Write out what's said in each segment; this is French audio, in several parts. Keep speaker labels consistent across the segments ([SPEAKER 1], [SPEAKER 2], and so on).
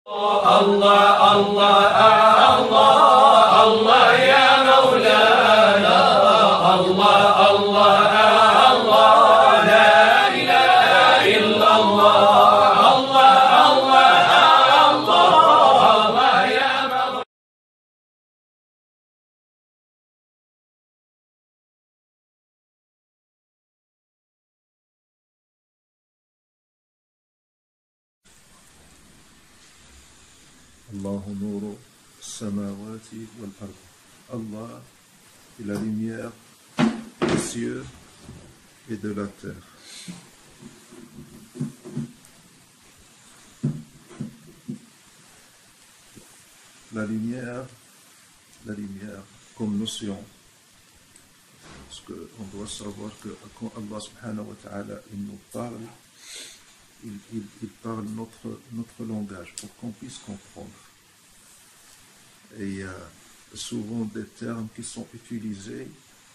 [SPEAKER 1] الله الله الله الله يا مولانا الله الله الله لا إله إلا الله الله الله الله يا مولانا.
[SPEAKER 2] Allah nuru samawati wal ard. Allah est la lumière des cieux et de la terre. La lumière comme notion. Parce qu'on doit savoir que quand Allah subhanahu wa ta'ala il nous parle, il parle notre langage pour qu'on puisse comprendre. Et il y a souvent des termes qui sont utilisés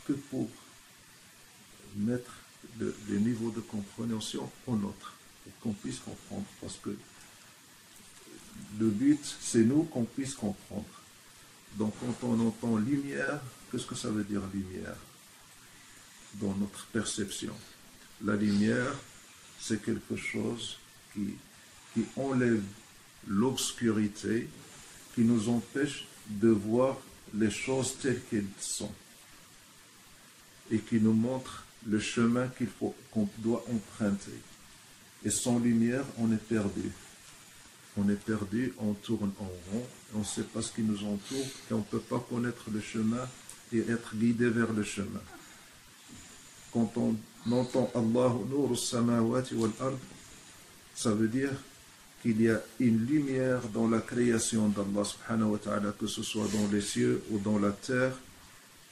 [SPEAKER 2] que pour mettre le niveau de compréhension au nôtre, pour qu'on puisse comprendre. Parce que le but, c'est nous qu'on puisse comprendre. Donc quand on entend lumière, qu'est-ce que ça veut dire lumière dans notre perception? La lumière, c'est quelque chose qui enlève l'obscurité, qui nous empêche de voir les choses telles qu'elles sont et qui nous montre le chemin qu'on doit emprunter. Et sans lumière, on est perdu. On est perdu, on tourne en rond, on ne sait pas ce qui nous entoure et on ne peut pas connaître le chemin et être guidé vers le chemin. Quand on entend Allahu nuru samawati wal ard, ça veut dire qu'il y a une lumière dans la création d'Allah subhanahu wa ta'ala, que ce soit dans les cieux ou dans la terre.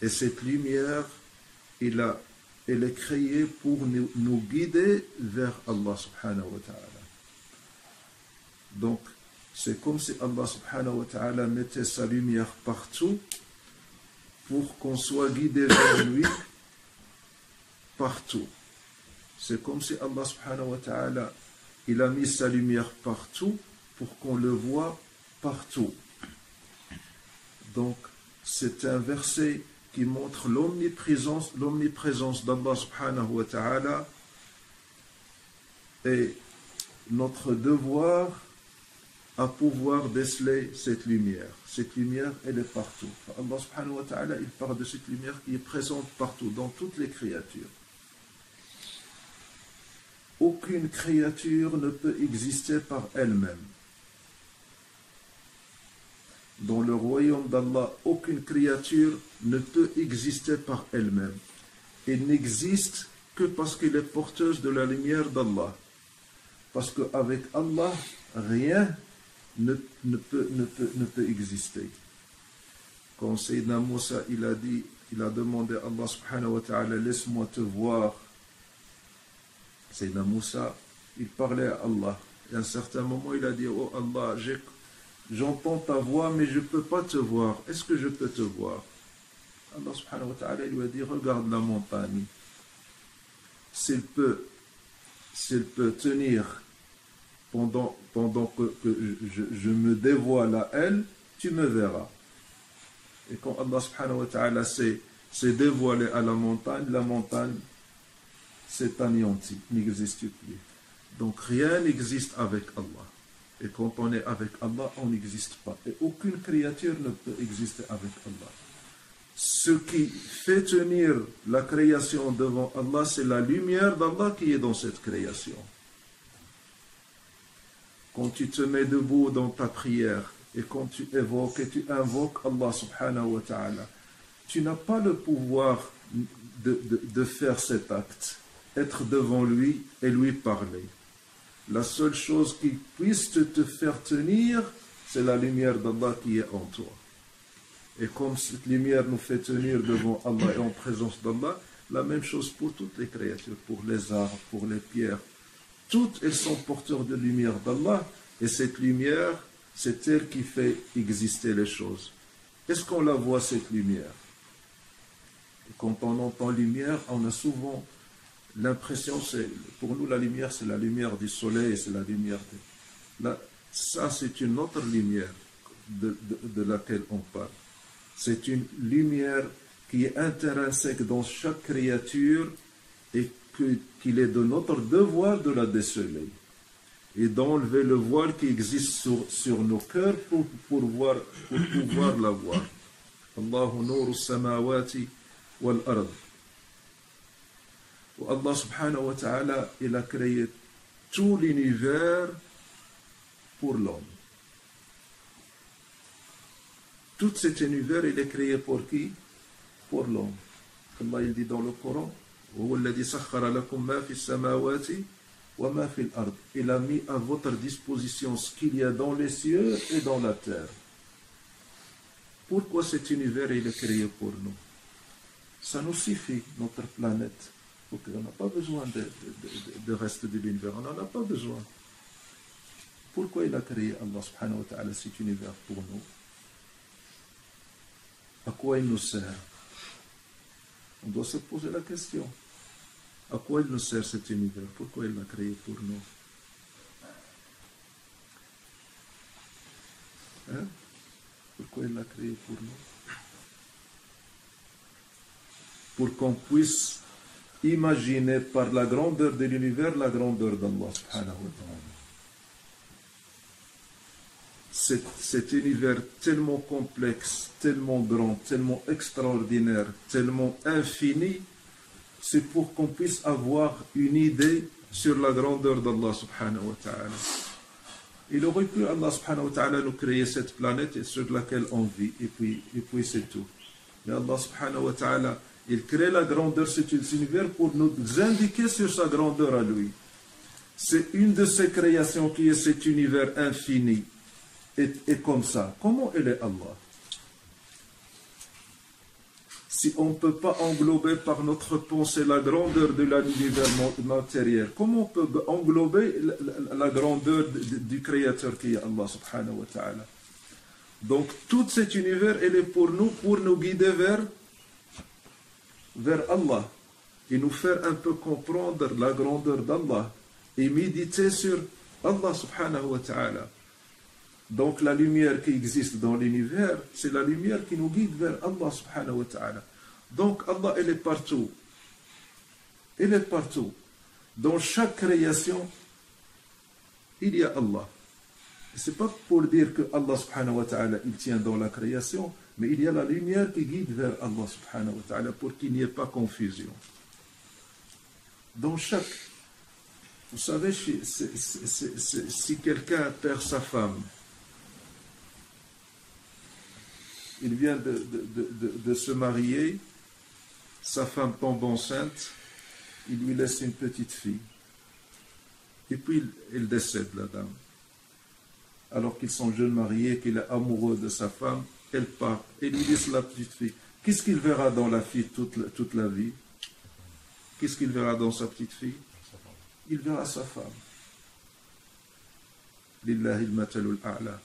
[SPEAKER 2] Et cette lumière, elle est créée pour nous guider vers Allah subhanahu wa ta'ala. Donc, c'est comme si Allah subhanahu wa ta'ala mettait sa lumière partout pour qu'on soit guidé vers lui partout. C'est comme si Allah subhanahu wa ta'ala il a mis sa lumière partout pour qu'on le voit partout. Donc, c'est un verset qui montre l'omniprésence d'Allah subhanahu wa ta'ala et notre devoir à pouvoir déceler cette lumière. Cette lumière, elle est partout. Allah subhanahu wa ta'ala, il parle de cette lumière qui est présente partout, dans toutes les créatures. Aucune créature ne peut exister par elle-même. Dans le royaume d'Allah, aucune créature ne peut exister par elle-même. Elle n'existe que parce qu'elle est porteuse de la lumière d'Allah. Parce qu'avec Allah, rien ne peut exister. Quand Sayyidina Moussa, il a demandé à Allah subhanahu wa ta'ala, laisse-moi te voir. Sayyidina Moussa, il parlait à Allah. Et à un certain moment, il a dit, oh Allah, j'entends ta voix, mais je ne peux pas te voir. Est-ce que je peux te voir? Allah subhanahu wa ta'ala lui a dit, regarde la montagne. S'il peut tenir pendant que je me dévoile à elle, tu me verras. Et quand Allah subhanahu wa ta'ala s'est dévoilé à la montagne s'est anéanti, n'existe plus. Donc rien n'existe avec Allah. Et quand on est avec Allah, on n'existe pas. Et aucune créature ne peut exister avec Allah. Ce qui fait tenir la création devant Allah, c'est la lumière d'Allah qui est dans cette création. Quand tu te mets debout dans ta prière et quand tu évoques et tu invoques Allah subhanahu wa ta'ala, tu n'as pas le pouvoir de faire cet acte, être devant lui et lui parler. La seule chose qui puisse te faire tenir, c'est la lumière d'Allah qui est en toi. Et comme cette lumière nous fait tenir devant Allah et en présence d'Allah, la même chose pour toutes les créatures, pour les arbres, pour les pierres. Toutes elles sont porteurs de lumière d'Allah et cette lumière, c'est elle qui fait exister les choses. Est-ce qu'on la voit cette lumière? Et quand on entend lumière, on a souvent l'impression, pour nous la lumière, c'est la lumière du soleil, c'est la lumière Ça, c'est une autre lumière de laquelle on parle. C'est une lumière qui est intrinsèque dans chaque créature et qu'il est de notre devoir de la déceler et d'enlever le voile qui existe sur nos cœurs pour pouvoir la voir. Allahu nuru samawati wal ard. Allah subhanahu wa ta'ala, il a créé tout l'univers pour l'homme. Tout cet univers, il est créé pour qui? Pour l'homme. Allah, il dit dans le Coran, il a mis à votre disposition ce qu'il y a dans les cieux et dans la terre. Pourquoi cet univers il est créé pour nous? Ça nous suffit, notre planète. On n'a pas besoin de reste de l'univers, on n'en a pas besoin. Pourquoi il a créé Allah subhanahu wa ta'ala cet univers pour nous? À quoi il nous sert? On doit se poser la question. À quoi il nous sert cet univers? Pourquoi il l'a créé pour nous? Hein? Pourquoi il l'a créé pour nous? Pour qu'on puisse imaginer par la grandeur de l'univers la grandeur d'Allah subhanahu wa ta'ala. Cet univers tellement complexe, tellement grand, tellement extraordinaire, tellement infini, c'est pour qu'on puisse avoir une idée sur la grandeur d'Allah subhanahu wa ta'ala. Il aurait pu, Allah subhanahu wa ta'ala, nous créer cette planète sur laquelle on vit, et puis c'est tout. Mais Allah subhanahu wa ta'ala, il crée la grandeur de cet univers pour nous indiquer sur sa grandeur à lui. C'est une de ses créations qui est cet univers infini. Et comme ça, comment il est Allah? Si on ne peut pas englober par notre pensée la grandeur de l'univers matériel, comment on peut englober la grandeur du Créateur qui est Allah subhanahu wa ta'ala? Donc tout cet univers, il est pour nous guider vers Allah et nous faire un peu comprendre la grandeur d'Allah et méditer sur Allah subhanahu wa ta'ala. Donc la lumière qui existe dans l'univers, c'est la lumière qui nous guide vers Allah subhanahu wa ta'ala. Donc Allah, il est partout. Il est partout. Dans chaque création, il y a Allah. Ce n'est pas pour dire que Allah subhanahu wa ta'ala, il tient dans la création, mais il y a la lumière qui guide vers Allah subhanahu wa ta'ala pour qu'il n'y ait pas confusion. Dans chaque... Vous savez, si quelqu'un perd sa femme, il vient de se marier, sa femme tombe enceinte, il lui laisse une petite fille. Et puis il décède, la dame. Alors qu'ils sont jeunes mariés, qu'il est amoureux de sa femme, elle part et lui laisse la petite fille. Qu'est-ce qu'il verra dans la fille toute la vie? Qu'est-ce qu'il verra dans sa petite fille? Il verra sa femme. Lillahi al-matalul a'la.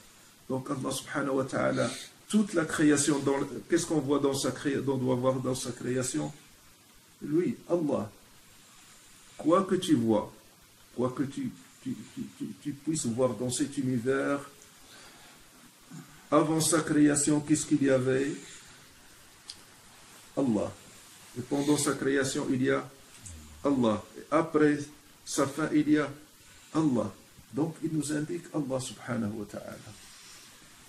[SPEAKER 2] Donc Allah subhanahu wa ta'ala, toute la création, qu'est-ce qu'on voit dans sa création, on doit voir dans sa création? Lui, Allah. Quoi que tu vois, quoi que tu puisses voir dans cet univers, avant sa création, qu'est-ce qu'il y avait? Allah. Et pendant sa création, il y a Allah. Et après sa fin, il y a Allah. Donc, il nous indique Allah subhanahu wa ta'ala.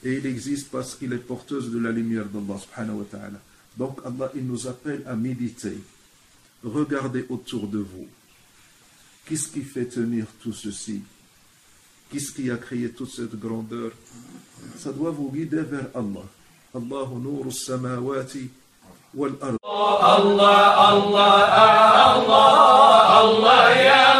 [SPEAKER 2] Et il existe parce qu'il est porteuse de la lumière d'Allah subhanahu wa ta'ala. Donc Allah, il nous appelle à méditer. Regardez autour de vous. Qu'est-ce qui fait tenir tout ceci? Qu'est-ce qui a créé toute cette grandeur? Ça doit vous guider vers Allah. Allahu nuru samawati wal ard.
[SPEAKER 1] Allah, Allah, Allah, Allah, ya